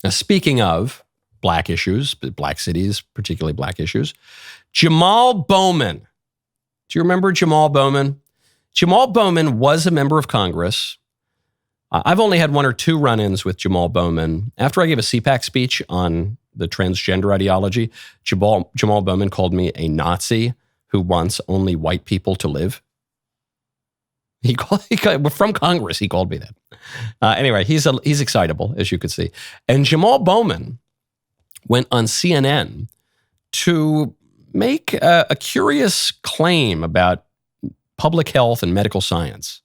Now, speaking of black issues, black cities, particularly black issues, Jamaal Bowman. Do you remember Jamaal Bowman? Jamaal Bowman was a member of Congress. I've only had one or two run-ins with Jamaal Bowman. After I gave a CPAC speech on the transgender ideology, Jamaal Bowman called me a Nazi who wants only white people to live. From Congress, he called me that. Anyway, he's excitable, as you could see. And Jamaal Bowman went on CNN to make a curious claim about public health and medical science.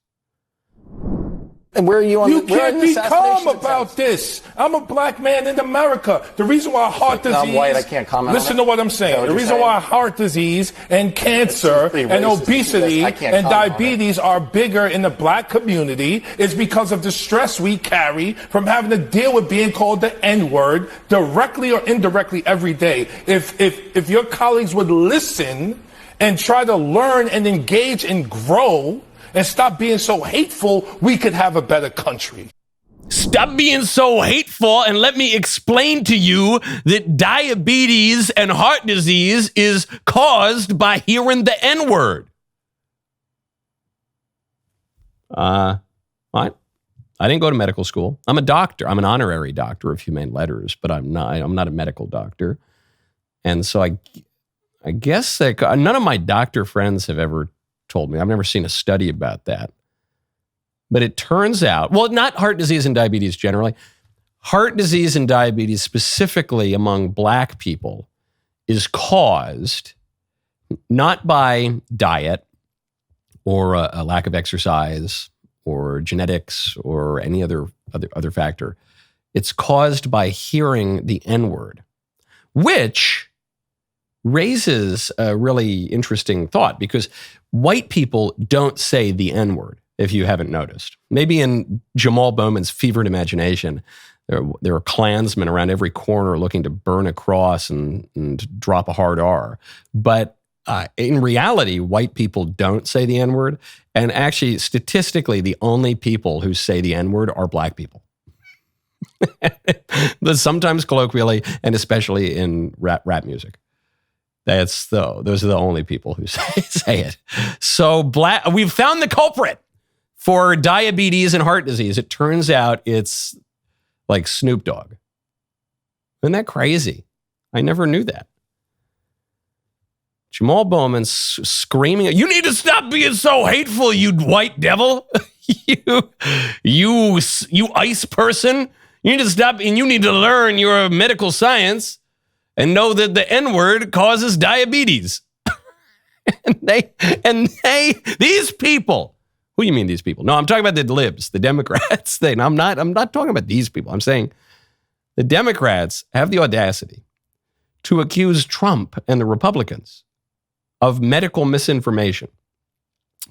And where are you on? You can't be calm about this. I'm a black man in America. The reason why heart disease. I'm white. I can't comment. Listen to what I'm saying. The reason why heart disease and cancer and obesity and diabetes are bigger in the black community is because of the stress we carry from having to deal with being called the N-word directly or indirectly every day. If your colleagues would listen and try to learn and engage and grow and stop being so hateful, we could have a better country. Stop being so hateful and let me explain to you that diabetes and heart disease is caused by hearing the N-word. What? I didn't go to medical school. I'm a doctor. I'm an honorary doctor of humane letters, but I'm not a medical doctor. And so I guess that none of my doctor friends have ever told me. I've never seen a study about that. But it turns out, well, not heart disease and diabetes generally. Heart disease and diabetes specifically among black people is caused not by diet or a lack of exercise or genetics or any other factor. It's caused by hearing the N-word, which raises a really interesting thought because white people don't say the N-word, if you haven't noticed. Maybe in Jamaal Bowman's fevered imagination, there are Klansmen around every corner looking to burn a cross and drop a hard R. But in reality, white people don't say the N-word. And actually, statistically, the only people who say the N-word are black people. But sometimes colloquially, and especially in rap music. Those are the only people who say it. So we've found the culprit for diabetes and heart disease. It turns out it's like Snoop Dogg. Isn't that crazy? I never knew that. Jamaal Bowman's screaming, "You need to stop being so hateful, you white devil. you ice person. You need to stop and you need to learn your medical science and know that the N-word causes diabetes." and these people, who do you mean these people? No, I'm talking about the libs, the Democrats. I'm not talking about these people. I'm saying the Democrats have the audacity to accuse Trump and the Republicans of medical misinformation.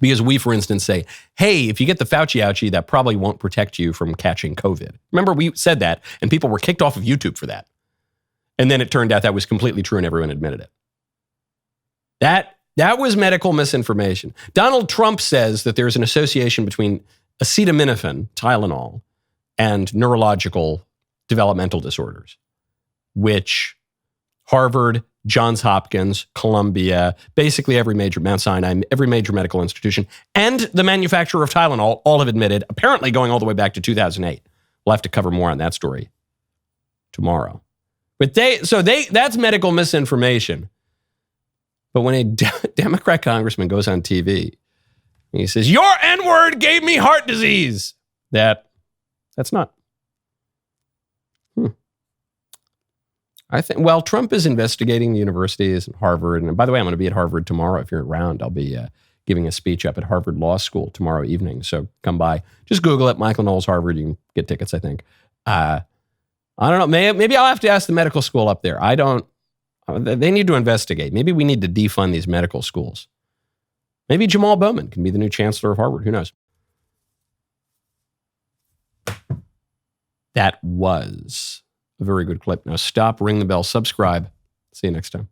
Because we, for instance, say, hey, if you get the Fauci ouchie, that probably won't protect you from catching COVID. Remember, we said that, and people were kicked off of YouTube for that. And then it turned out that was completely true and everyone admitted it. That was medical misinformation. Donald Trump says that there's an association between acetaminophen, Tylenol, and neurological developmental disorders, which Harvard, Johns Hopkins, Columbia, basically every major, Mount Sinai, every major medical institution, and the manufacturer of Tylenol all have admitted, apparently going all the way back to 2008. We'll have to cover more on that story tomorrow. But that's medical misinformation. But when a Democrat congressman goes on TV and he says, "Your N-word gave me heart disease," that's not. I think, well, Trump is investigating the universities and Harvard. And by the way, I'm going to be at Harvard tomorrow. If you're around, I'll be giving a speech up at Harvard Law School tomorrow evening. So come by. Just Google it, Michael Knowles, Harvard. You can get tickets, I think. I don't know. Maybe I'll have to ask the medical school up there. They need to investigate. Maybe we need to defund these medical schools. Maybe Jamaal Bowman can be the new chancellor of Harvard. Who knows? That was a very good clip. Now stop, ring the bell, subscribe. See you next time.